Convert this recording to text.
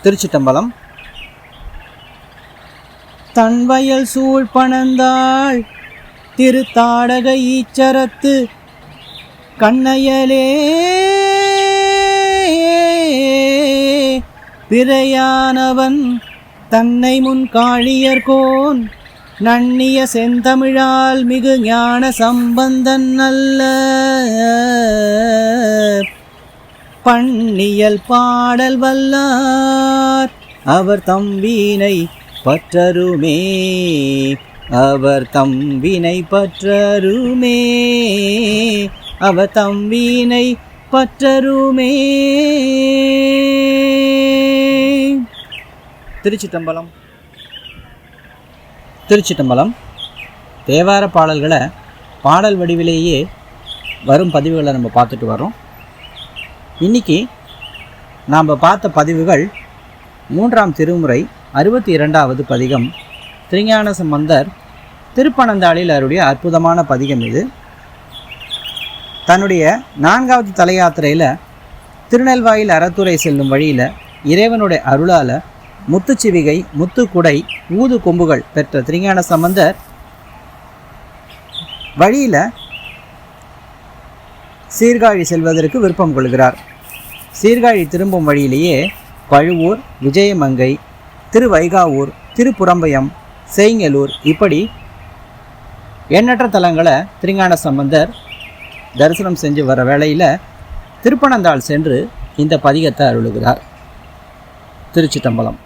திருச்சிட்டம்பலம். தன்வயல் சூழ் பணந்தாள் திருத்தாடக ஈச்சரத்து கண்ணையலே பிறையானவன் தன்னை முன் காழியர்கோன் நன்னிய செந்தமிழால் மிகு ஞான சம்பந்தன் அல்ல பண்ணியல் பாடல் வல்லார் அவர் தம்பினை பற்றருமே அவர் தம்பினை பற்றருமே அவர் தம்பினை பற்றருமே. திருச்சிட்டம்பலம். திருச்சிட்டம்பலம். தேவார பாடல்களை பாடல் வடிவிலேயே வரும் பதிவுகளை நம்ம பார்த்துட்டு வரோம். இன்றைக்கி நாம் பார்த்த பதிவுகள் 3ஆம் திருமுறை 62வது பதிகம் திருஞான சம்பந்தர் திருப்பனந்தாளில் அவருடைய அற்புதமான பதிகம். இது தன்னுடைய 4வது தலையாத்திரையில் திருநெல்வாயில் அறத்துறை செல்லும் வழியில் இறைவனுடைய அருளால் முத்துச்சிவிகை முத்துக்குடை ஊது கொம்புகள் பெற்ற திருஞான சம்பந்தர் வழியில் சீர்காழி செல்வதற்கு விருப்பம் கொள்கிறார். சீர்காழி திரும்பும் வழியிலேயே பழுவூர், விஜயமங்கை, திருவைகாவூர், திருப்புறம்பயம், செய்ங்கலூர் இப்படி எண்ணற்ற தலங்களை திருஞான சம்பந்தர் தரிசனம் செஞ்சு வர வேளையில் திருப்பனந்தாள் சென்று இந்த பதிகத்தை அருளுகிறார். திருச்சிட்டம்பலம்.